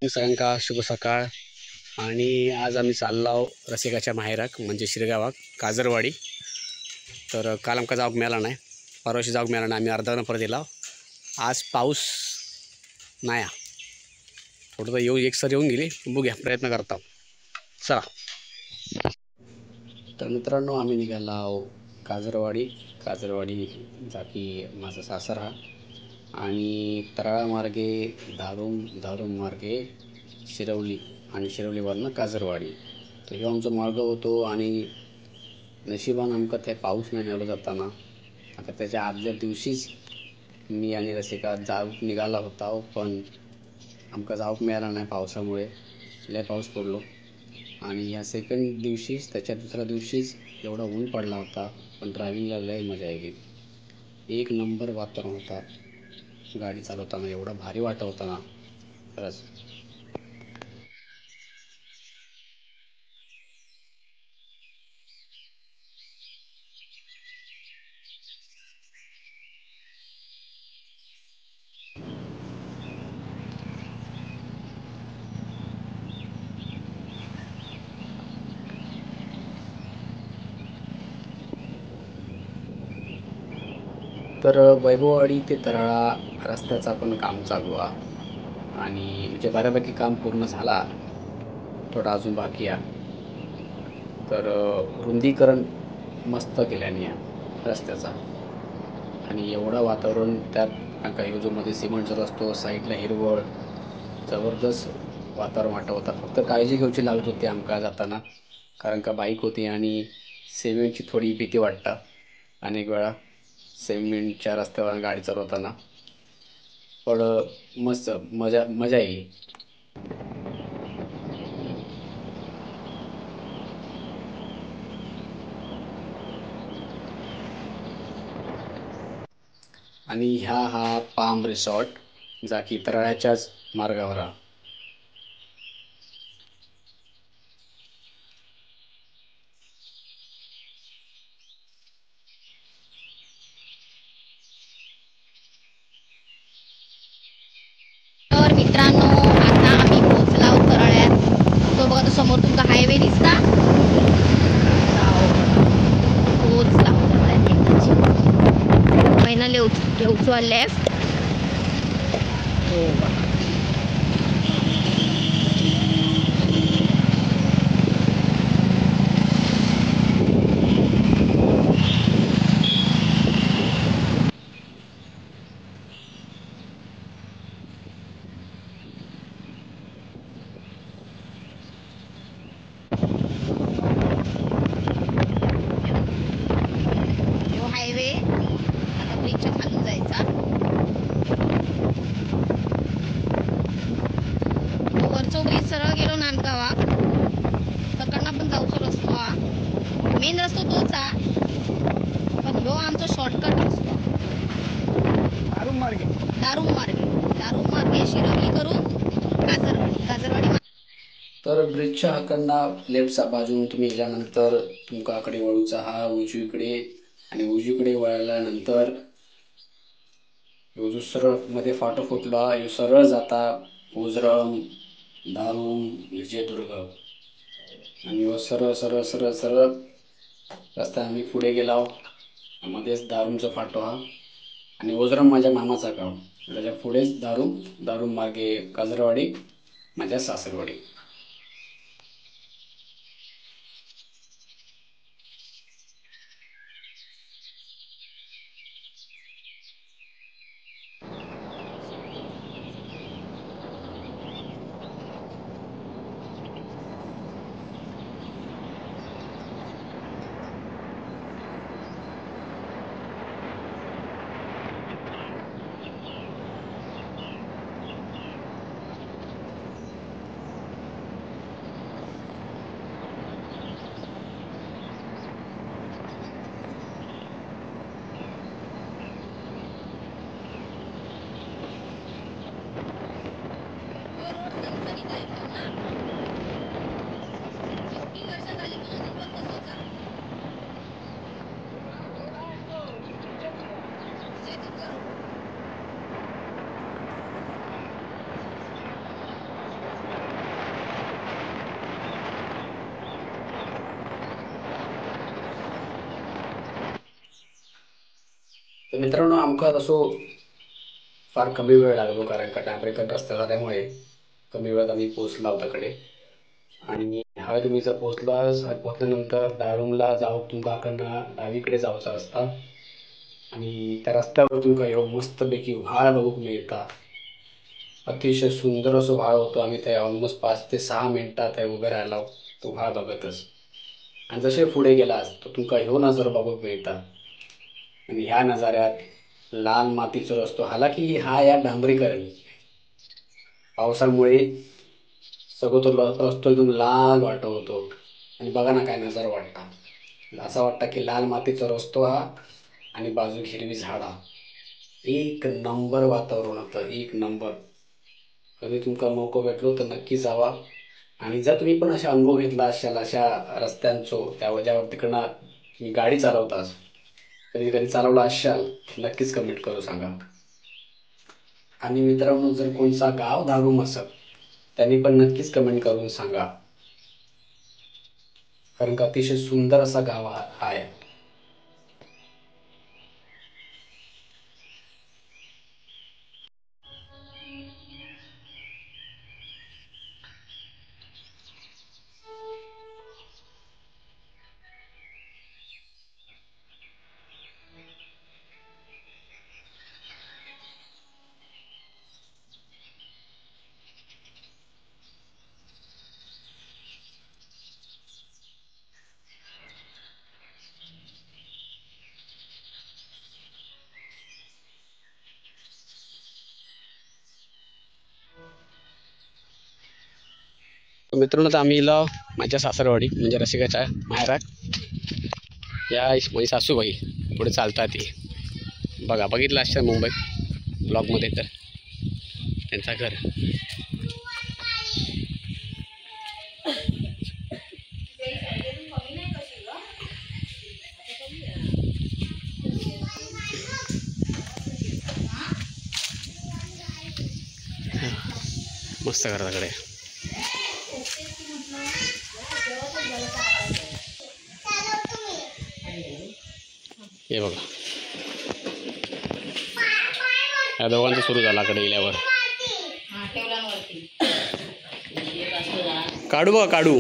सगळ्यांका शुभ सकाळ. आणि आज आम्ही चाललो रसिकाच्या माहेराक म्हणजे शिरगावाक काजरवाडी. तर काल आमका जावक मेळाला नाही, परवाशी जावक मेळाला नाही, आम्ही अर्धावरून परत येला. आज पाऊस नाही, थोडं तर एक सर येऊन गेली, बघूया प्रयत्न करता. चला. तर मित्रांनो, आम्ही निघाला काजरवाडी. काजरवाडी जाकी माझा सासर हा, आणि तराळा मार्गे धारूम मार्गे शिरवली, आणि शिरवलीवरनं काजरवाडी. तर ह्यो आमचो मार्ग होतो. आणि नशिबान आमकां ते पाऊस नाही नेलो जाताना. आता त्याच्या आदल्या दिवशीच मी आणि रसिका जाऊक निघाला होता, पण आमकां जाऊक मिळाला नाही पावसामुळे. लय पाऊस पडलो. आणि ह्या सेकंड दिवशीच, त्याच्या दुसऱ्या दिवशीच एवढा ऊन पडला होता, पण ड्रायव्हिंगला लय मजा गेली. एक नंबर वातावरण होता गाडी चालवताना, एवढा भारी वाटत होता ना खरंच. तर वैभववाडी ते तराळा रस्त्याचा पण काम चालू आहे, आणि म्हणजे बऱ्यापैकी काम पूर्ण झाला, थोडा अजून बाकी आहे. तर रुंदीकरण मस्त केल्याने आहे रस्त्याचा. आणि एवढं वातावरण त्यात काही जो मध्ये सिमेंटचा रस्तो, साईडला हिरवळ, जबरदस्त वातावरण वाटत होता. फक्त काळजी घ्यायची लागत होती आमका जाताना, कारण का बाईक होती आणि सिमेंटची थोडी भीती वाटतं अनेक वेळा सिमेंटच्या रस्त्यावर गाडी चालवताना. पण मस्त मजा मजा येईल. आणि हा पाम रिसॉर्ट जा की तराळ्याच्याच मार्गावर हा. तर मित्रांनो, आता आम्ही पोहोचलो कराळ्यात. तो बघा, तो समोर तुमका हायवे दिसता, तोच लावलेला पहिला घेऊचो लेफ्ट. हो बघा. हायवे आता ब्रिजच्या खालून जायचा. वरचो ब्रिज सरळ गेलो नांदगावा, तकडनं पण जाऊचो रस्तो हा. मेन रस्तो तोच हा, पण ह्यो आमचो शॉर्टकट रस्तो. दारूम मार्गे शिरवली करून काजरवाडी. तर ब्रिजच्या हाकडनं लेफ्ट बाजून तुम्ही गेल्यानंतर तुमका आकडे वळूचा हा उजवीकडे, आणि उजवीकडे वळल्यानंतर ह्यो जो सरळ मध्ये फाटो फुटला, ह्यो सरळ जाता उजरम, दारूम, विजयदुर्ग. आणि ह्यो सरळ सरळ सरळ सरळ रस्ता आम्ही पुढे गेलो. मध्येच दारूमचा फाटो हा, आणि ओझरम माझ्या मामाचा गाव, त्याच्या पुढेच दारूम, दारूम मार्गे काजरवाडी, माझ्या सासरवाडी. तर मित्रांनो आमका तसो फार कमी वेळ लागलो, कारण का डांबरेकर रस्ता झाल्यामुळे कमी वेळात आम्ही पोहोचला होताकडे. आणि हांवें तुमी जर पोहोचल्यानंतर दारूमला जावं तुमकां कडना डावीकडे जावचा असता. आणि त्या रस्त्यावर तुमकां ह्यो मस्तपैकी व्हाळ बघूक मिळता. अतिशय सुंदर असो व्हाळ होतो. आम्ही त्या ऑलमोस्ट 5 ते 6 मिनिटात थंय उभे राहिलो तो व्हाळ बघतच. आणि जसे पुढे गेलास तर तुमकां ह्यो नजारो बघूक मिळता. आणि ह्या नजाऱ्यात लाल मातीचो रस्तो, हालाकी हा या डांबरीकरण पावसामुळे सगळं तो रस्तो एकदम लाल वाटत होतो. आणि बघा ना काय नजारा वाटता. असा वाटतं की लाल मातीचा रस्तो हा आणि बाजूक हिरवी झाडा. एक नंबर वातावरण होतं, एक नंबर. कधी तुमका मौको भेटलो तर नक्की जावा. आणि जर तुम्ही पण असा अनुभव घेतला असाल अशा रस्त्यांचो, ज्यावर तिकडनं तुम्ही गाडी चालवतास, कधी कधी चालवला असाल, नक्कीच कमेंट करून सांगा. आणि मित्रांनो जर कोणचा गाव दारूम असेल त्यांनी पण नक्कीच कमेंट करून सांगा, कारण का अतिशय सुंदर असा गाव आहे. मित्रांनो आता आम्ही इलो माझ्या सासरवाडी म्हणजे रसिकाच्या माहेराक. या माझी सासूबाई पुढे चालतात ती बघा, बघितलं असतं मुंबई ब्लॉगमध्ये तर त्यांचा घर. मस्त घराकडे हे बघा, या दोघांचं सुरू झाला कडे गेल्यावर. काढू बघा काढू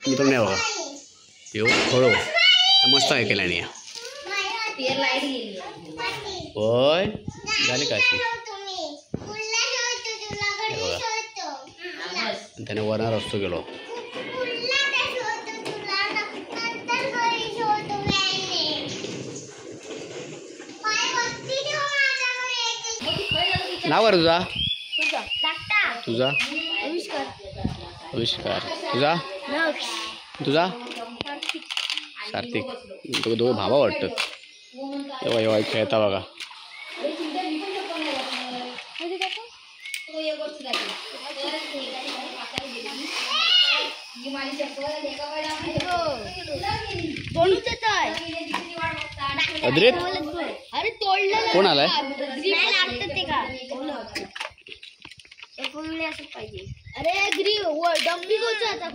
मित्रांनो, या बघा येऊ हळू मस्त आहे केल्याने. होय झाली का अशी बघा, त्याने वरणार असतो गेलो. नाव आहे तुझा? आविष्कार. तुझा कार्तिक. दोघं भावा वाटतं. तेव्हा एव्हा खेळता बघा. अद्रित कोण आलाय? अरे डम्बी कोणचा आता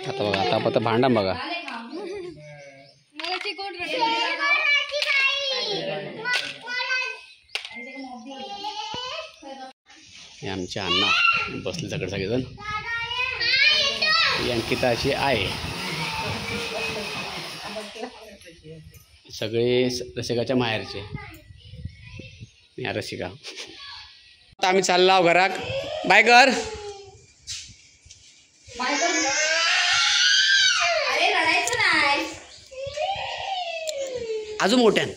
आता बघा, आता भांडण बघा. हे आमचे अण्णा बसले सगळे सगळेजण. ही अंकिता अशी आहे. सगळे रसिकाच्या माहेरचे. या रसिका. आता आम्ही चाललो घराक. बाय कर. अजून मोठ्यान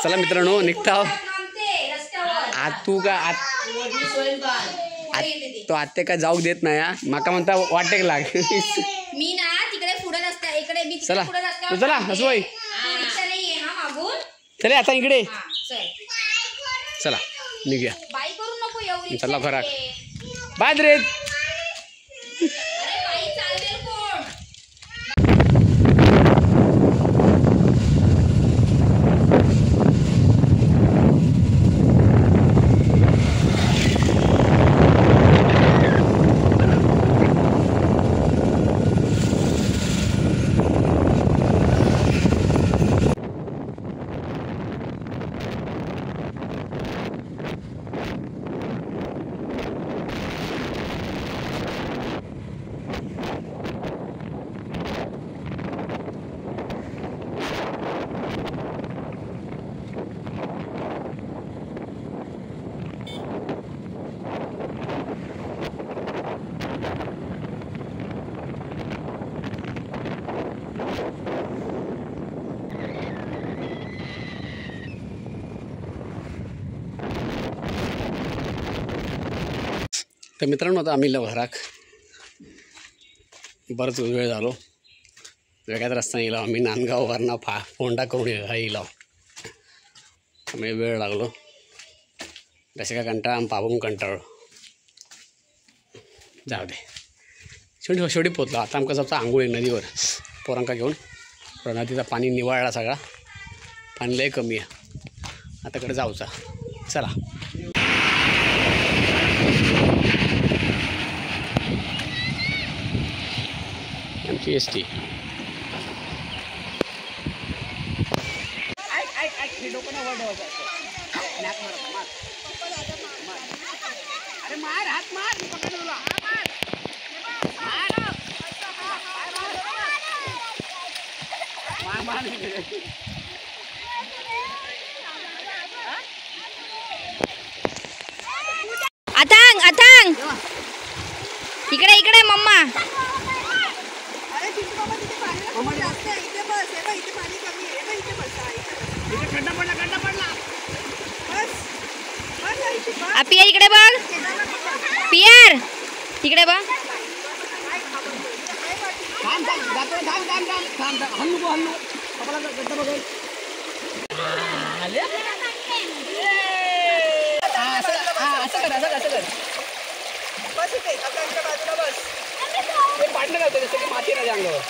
चला मित्रांनो निघता. आज तू का तो आत्ते काय जाऊ देत नाही. माका म्हणता वाटेक लाग. मी ना तिकडे पुढे रस्ता इकडे मी चला पुढे चला हसवाई चला आता इकडे चला निघूया. बाई करू नको एवढी. चला घरात. बाय रे. तर मित्रांनो आता आम्ही लवहराक बरंच वेळ झालो, वेगळ्याच रस्त्याने येलो आम्ही. नांदगाववरनं फोंडा करून येलो, त्यामुळे वेळ लागलो. जसे काय कंटाळा आम्ही पाबून कंटाळलो. जाऊ दे, शेवटी पोचलो. आता आमकां जायचं आंघोळी नदीवर पोरांका घेऊन. नदीचा पाणी निवाळला सगळा, पाणी लय कमी आहे. आता कडे जाऊचा, चला. आमची एस टी. अरे मार, हात मार, पकडला. अथांग अथांग, इकडे इकडे मम्मा. पियर इकडे बघ, पियर इकडे बघ. पाडणं घालतो जसं की माती नाही अंगावर.